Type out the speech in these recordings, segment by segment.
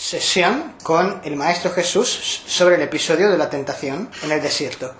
sesión con el Maestro Jesús sobre el episodio de la tentación en el desierto.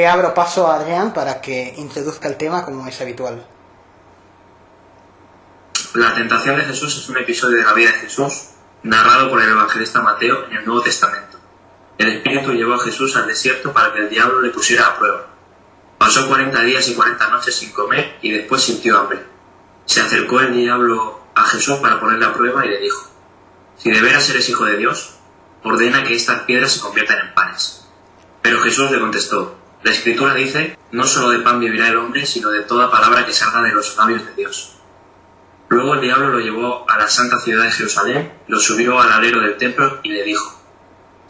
Abro paso a Adrián para que introduzca el tema como es habitual. La tentación de Jesús es un episodio de la vida de Jesús narrado por el evangelista Mateo en el Nuevo Testamento. El Espíritu llevó a Jesús al desierto para que el diablo le pusiera a prueba. Pasó 40 días y 40 noches sin comer y después sintió hambre. Se acercó el diablo a Jesús para ponerle a prueba y le dijo: si de veras eres hijo de Dios, ordena que estas piedras se conviertan en panes. Pero Jesús le contestó: la Escritura dice, no solo de pan vivirá el hombre, sino de toda palabra que salga de los labios de Dios. Luego el diablo lo llevó a la santa ciudad de Jerusalén, lo subió al alero del templo y le dijo: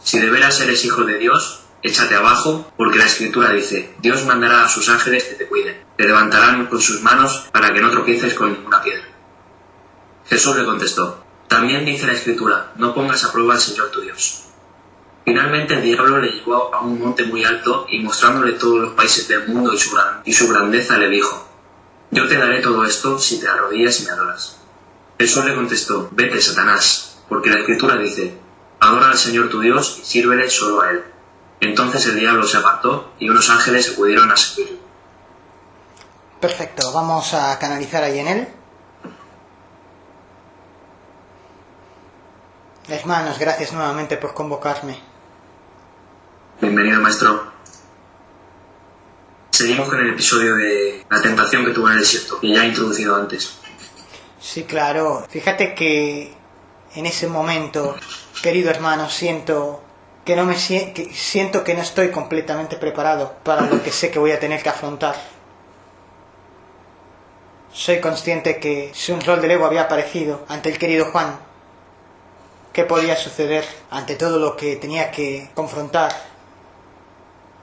si de veras eres hijo de Dios, échate abajo, porque la Escritura dice, Dios mandará a sus ángeles que te cuiden, te levantarán con sus manos para que no tropieces con ninguna piedra. Jesús le contestó: también dice la Escritura, no pongas a prueba al Señor tu Dios. Finalmente el diablo le llevó a un monte muy alto y mostrándole todos los países del mundo y su grandeza le dijo: yo te daré todo esto si te arrodillas y me adoras. Jesús le contestó: vete, Satanás, porque la Escritura dice, adora al Señor tu Dios y sírvele solo a Él. Entonces el diablo se apartó y unos ángeles acudieron a servirle. Perfecto, vamos a canalizar ahí en él. Hermanos, gracias nuevamente por convocarme. Bienvenido, maestro. Seguimos con el episodio de la tentación que tuvo en el desierto, que ya he introducido antes. Sí, claro. Fíjate que en ese momento, querido hermano, siento que no estoy completamente preparado para lo que sé que voy a tener que afrontar. Soy consciente que si un rol del ego había aparecido ante el querido Juan, ¿qué podía suceder ante todo lo que tenía que confrontar?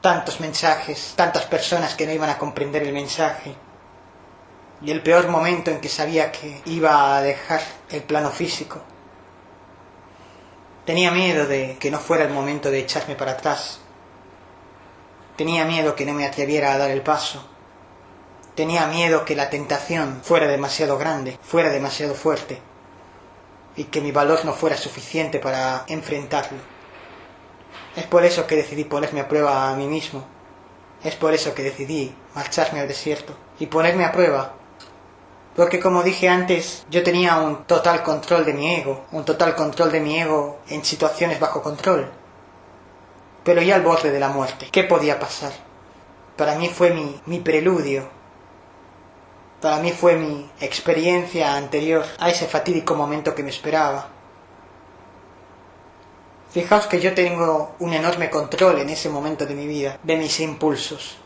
Tantos mensajes, tantas personas que no iban a comprender el mensaje. Y el peor momento en que sabía que iba a dejar el plano físico. Tenía miedo de que no fuera el momento de echarme para atrás. Tenía miedo que no me atreviera a dar el paso. Tenía miedo que la tentación fuera demasiado grande, fuera demasiado fuerte, y que mi valor no fuera suficiente para enfrentarlo. Es por eso que decidí ponerme a prueba a mí mismo. Es por eso que decidí marcharme al desierto y ponerme a prueba. Porque como dije antes, yo tenía un total control de mi ego, en situaciones bajo control. Pero ya al borde de la muerte, ¿qué podía pasar? Para mí fue mi preludio. Para mí fue mi experiencia anterior a ese fatídico momento que me esperaba. Fijaos que yo tengo un enorme control en ese momento de mi vida, de mis impulsos.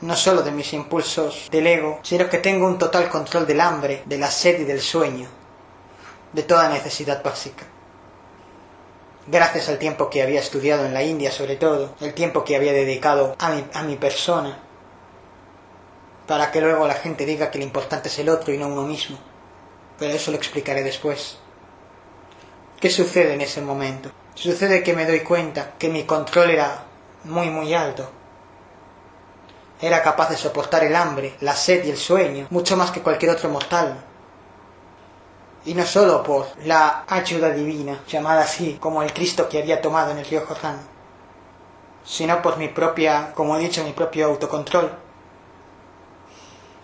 No solo de mis impulsos del ego, sino que tengo un total control del hambre, de la sed y del sueño, de toda necesidad básica. Gracias al tiempo que había estudiado en la India, sobre todo, el tiempo que había dedicado a mi persona, para que luego la gente diga que lo importante es el otro y no uno mismo. Pero eso lo explicaré después. ¿Qué sucede en ese momento? Sucede que me doy cuenta que mi control era muy muy alto. Era capaz de soportar el hambre, la sed y el sueño, mucho más que cualquier otro mortal. Y no solo por la ayuda divina, llamada así como el Cristo que había tomado en el río Jordán, sino por mi propio autocontrol.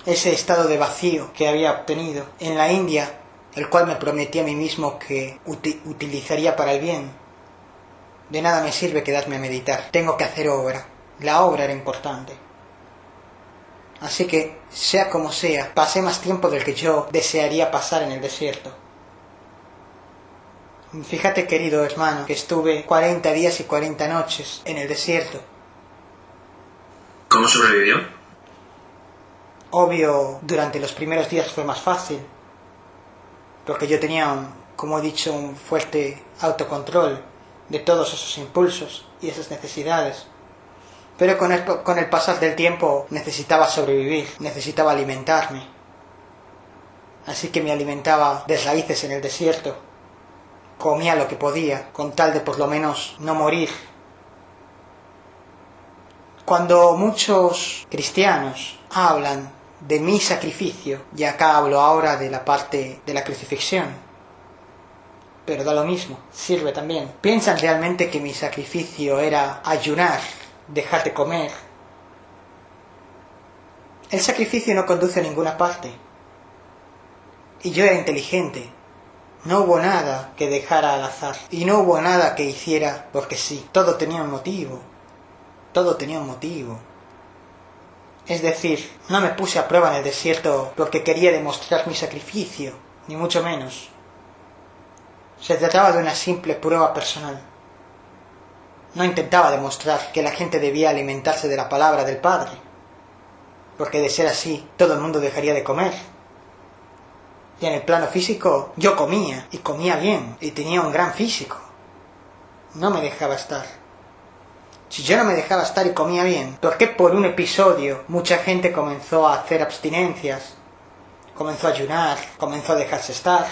Ese estado de vacío que había obtenido en la India, el cual me prometí a mí mismo que utilizaría para el bien. De nada me sirve quedarme a meditar, tengo que hacer obra. La obra era importante. Así que, sea como sea, pasé más tiempo del que yo desearía pasar en el desierto. Fíjate, querido hermano, que estuve 40 días y 40 noches en el desierto. ¿Cómo sobrevivió? Obvio, durante los primeros días fue más fácil, porque yo tenía, como he dicho, un fuerte autocontrol de todos esos impulsos y esas necesidades. Pero con el pasar del tiempo necesitaba sobrevivir, necesitaba alimentarme. Así que me alimentaba de raíces en el desierto. Comía lo que podía, con tal de por lo menos no morir. Cuando muchos cristianos hablan de mi sacrificio, y acá hablo ahora de la parte de la crucifixión, pero da lo mismo, sirve también. ¿Piensan realmente que mi sacrificio era ayunar, dejar de comer? El sacrificio no conduce a ninguna parte. Y yo era inteligente. No hubo nada que dejara al azar. Y no hubo nada que hiciera porque sí. Todo tenía un motivo. Todo tenía un motivo. Es decir, no me puse a prueba en el desierto porque quería demostrar mi sacrificio, ni mucho menos. Se trataba de una simple prueba personal. No intentaba demostrar que la gente debía alimentarse de la palabra del Padre, porque de ser así, todo el mundo dejaría de comer. Y en el plano físico, yo comía, y comía bien, y tenía un gran físico. No me dejaba estar. Si yo no me dejaba estar y comía bien, ¿por qué por un episodio mucha gente comenzó a hacer abstinencias? Comenzó a ayunar, comenzó a dejarse estar.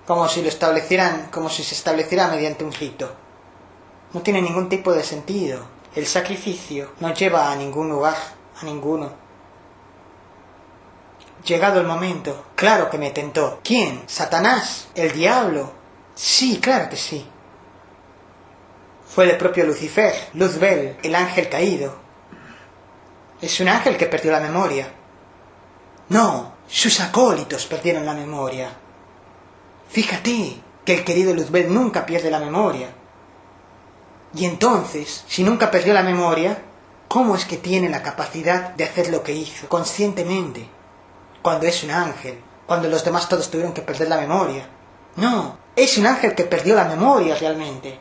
Como si se estableciera mediante un rito. No tiene ningún tipo de sentido. El sacrificio no lleva a ningún lugar, a ninguno. Llegado el momento, claro que me tentó. ¿Quién? ¿Satanás? ¿El diablo? Sí, claro que sí. Fue el propio Lucifer, Luzbel, el ángel caído. Es un ángel que perdió la memoria. No, sus acólitos perdieron la memoria. Fíjate que el querido Luzbel nunca pierde la memoria. Y entonces, si nunca perdió la memoria, ¿cómo es que tiene la capacidad de hacer lo que hizo conscientemente? Cuando es un ángel, cuando los demás todos tuvieron que perder la memoria. No, es un ángel que perdió la memoria realmente.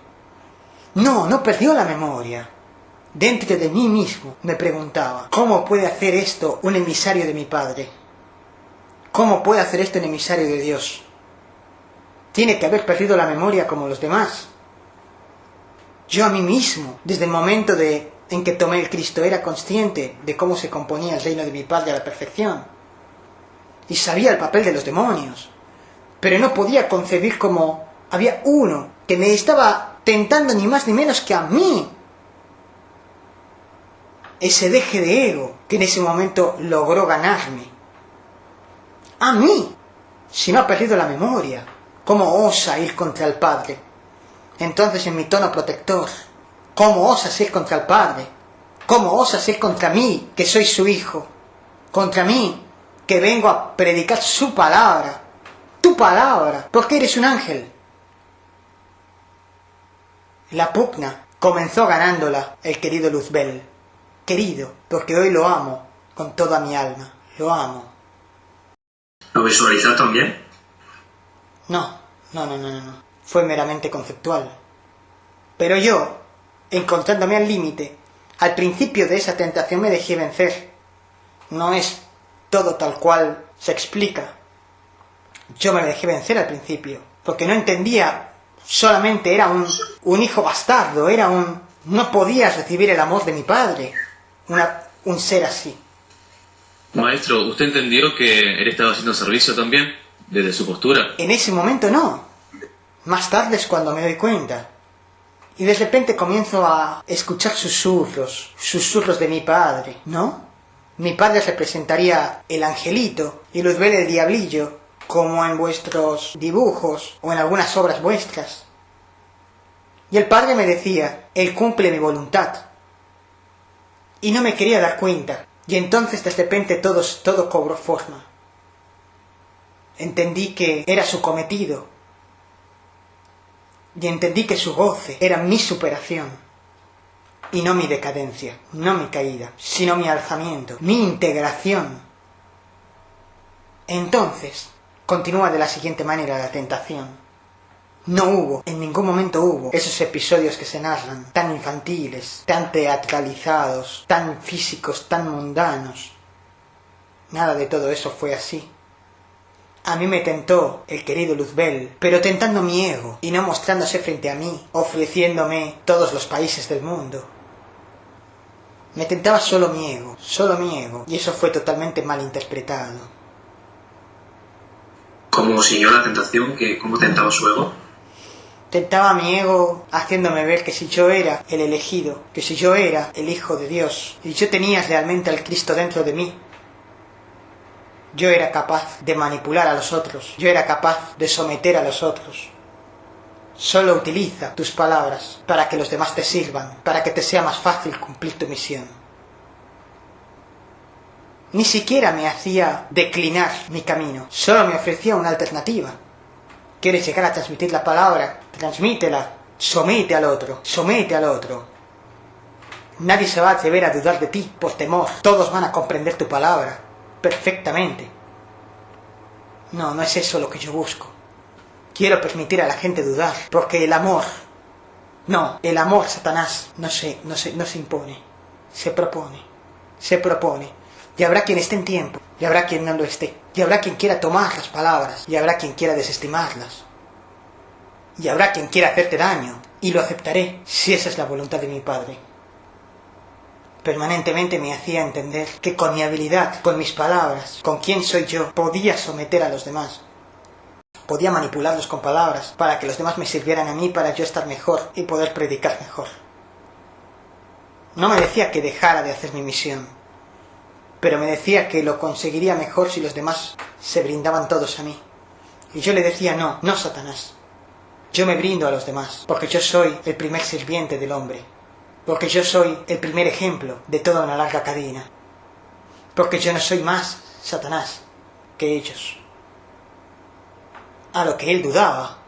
No, no perdió la memoria. Dentro de mí mismo me preguntaba, ¿cómo puede hacer esto un emisario de mi Padre? ¿Cómo puede hacer esto un emisario de Dios? Tiene que haber perdido la memoria como los demás. Yo a mí mismo, desde el momento en que tomé el Cristo, era consciente de cómo se componía el reino de mi Padre a la perfección. Y sabía el papel de los demonios. Pero no podía concebir cómo había uno que me estaba tentando ni más ni menos que a mí. Ese deje de ego que en ese momento logró ganarme. A mí, si no ha perdido la memoria. ¿Cómo osa ir contra el Padre? Entonces en mi tono protector, ¿cómo osas ir contra el Padre? ¿Cómo osas ir contra mí, que soy su hijo? Contra mí, que vengo a predicar su palabra. Tu palabra, porque eres un ángel. La pugna comenzó ganándola el querido Luzbel. Querido, porque hoy lo amo con toda mi alma. Lo amo. ¿Lo visualizas también? No. Fue meramente conceptual. Pero yo, encontrándome al límite, al principio de esa tentación me dejé vencer. No es todo tal cual se explica. Yo me dejé vencer al principio, porque no entendía, solamente era un hijo bastardo, no podía recibir el amor de mi padre, un ser así. Maestro, ¿usted entendió que él estaba haciendo servicio también, desde su postura? En ese momento no. Más tarde es cuando me doy cuenta. Y de repente comienzo a escuchar susurros de mi padre, ¿no? Mi padre representaría el angelito y Luzbel el diablillo, como en vuestros dibujos o en algunas obras vuestras. Y el padre me decía, él cumple mi voluntad. Y no me quería dar cuenta. Y entonces de repente todo cobró forma. Entendí que era su cometido. Y entendí que su goce era mi superación. Y no mi decadencia, no mi caída, sino mi alzamiento, mi integración. Entonces, continúa de la siguiente manera la tentación. No hubo, en ningún momento hubo, esos episodios que se narran, tan infantiles, tan teatralizados, tan físicos, tan mundanos. Nada de todo eso fue así. A mí me tentó el querido Luzbel, pero tentando mi ego, y no mostrándose frente a mí, ofreciéndome todos los países del mundo. Me tentaba solo mi ego, y eso fue totalmente malinterpretado. ¿Cómo siguió la tentación? ¿Cómo tentaba su ego? Tentaba mi ego haciéndome ver que si yo era el elegido, que si yo era el Hijo de Dios, y yo tenía realmente al Cristo dentro de mí, yo era capaz de manipular a los otros, yo era capaz de someter a los otros. Solo utiliza tus palabras para que los demás te sirvan, para que te sea más fácil cumplir tu misión. Ni siquiera me hacía declinar mi camino, solo me ofrecía una alternativa. ¿Quieres llegar a transmitir la palabra? Transmítela. Somete al otro, somete al otro. Nadie se va a atrever a dudar de ti por temor. Todos van a comprender tu palabra perfectamente. No, no es eso lo que yo busco. Quiero permitir a la gente dudar, porque el amor... No, el amor, Satanás, no se impone. Se propone. Y habrá quien esté en tiempo, y habrá quien no lo esté. Y habrá quien quiera tomar las palabras, y habrá quien quiera desestimarlas. Y habrá quien quiera hacerte daño, y lo aceptaré, si esa es la voluntad de mi Padre. Permanentemente me hacía entender que con mi habilidad, con mis palabras, con quién soy yo, podía someter a los demás. Podía manipularlos con palabras, para que los demás me sirvieran a mí, para yo estar mejor y poder predicar mejor. No me decía que dejara de hacer mi misión, pero me decía que lo conseguiría mejor si los demás se brindaban todos a mí. Y yo le decía, no, Satanás. Yo me brindo a los demás, porque yo soy el primer sirviente del hombre, porque yo soy el primer ejemplo de toda una larga cadena, porque yo no soy más, Satanás, que ellos. A lo que él dudaba,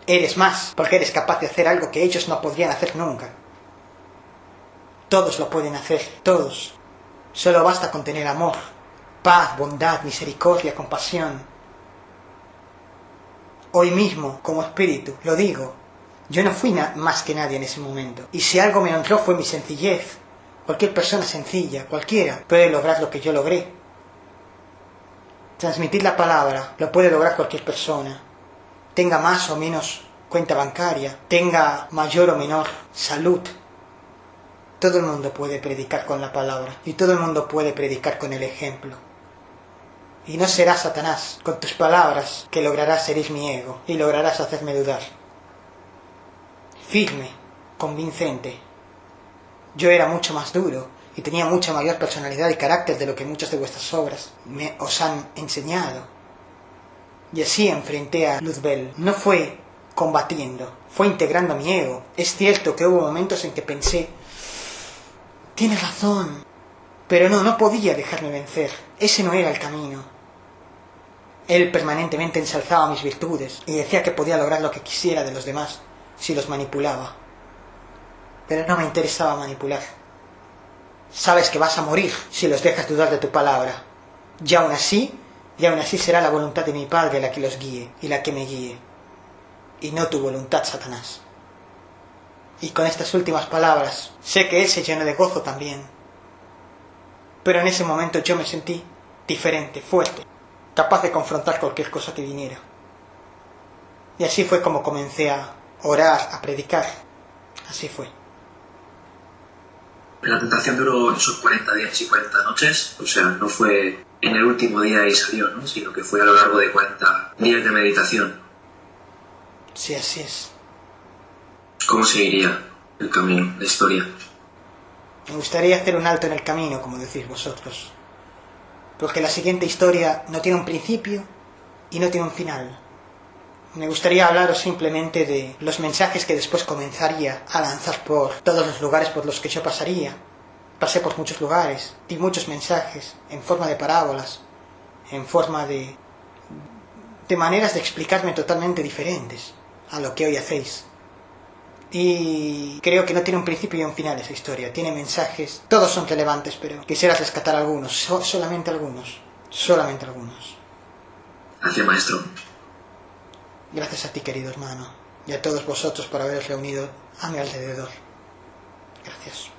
eres más, porque eres capaz de hacer algo que ellos no podrían hacer nunca. Todos lo pueden hacer, todos. Solo basta con tener amor, paz, bondad, misericordia, compasión. Hoy mismo, como espíritu, lo digo, yo no fui más que nadie en ese momento. Y si algo me honró fue mi sencillez. Cualquier persona sencilla, cualquiera, puede lograr lo que yo logré. Transmitir la palabra lo puede lograr cualquier persona. Tenga más o menos cuenta bancaria, tenga mayor o menor salud. Todo el mundo puede predicar con la palabra y todo el mundo puede predicar con el ejemplo. Y no será Satanás, con tus palabras, que lograrás herir mi ego y lograrás hacerme dudar. Firme, convincente. Yo era mucho más duro y tenía mucha mayor personalidad y carácter de lo que muchas de vuestras obras os han enseñado. Y así enfrenté a Luzbel. No fue combatiendo, fue integrando mi ego. Es cierto que hubo momentos en que pensé, tienes razón, pero no podía dejarme vencer. Ese no era el camino. Él permanentemente ensalzaba mis virtudes y decía que podía lograr lo que quisiera de los demás si los manipulaba. Pero no me interesaba manipular. Sabes que vas a morir si los dejas dudar de tu palabra. Y aún así será la voluntad de mi Padre la que los guíe y la que me guíe. Y no tu voluntad, Satanás. Y con estas últimas palabras, sé que él se llenó de gozo también. Pero en ese momento yo me sentí diferente, fuerte, capaz de confrontar cualquier cosa que viniera. Y así fue como comencé a orar, a predicar. Así fue. La tentación duró esos 40 días y 40 noches, o sea, no fue en el último día y salió, ¿no? Sino que fue a lo largo de 40 días de meditación. Sí, así es. ¿Cómo seguiría el camino, la historia? Me gustaría hacer un alto en el camino, como decís vosotros. Porque la siguiente historia no tiene un principio y no tiene un final. Me gustaría hablaros simplemente de los mensajes que después comenzaría a lanzar por todos los lugares por los que yo pasaría. Pasé por muchos lugares, di muchos mensajes en forma de parábolas, en forma de maneras de explicarme totalmente diferentes a lo que hoy hacéis. Y creo que no tiene un principio y un final esa historia. Tiene mensajes, todos son relevantes, pero quisiera rescatar algunos, solamente algunos. Gracias, maestro. Gracias a ti, querido hermano, y a todos vosotros por haberos reunido a mi alrededor. Gracias.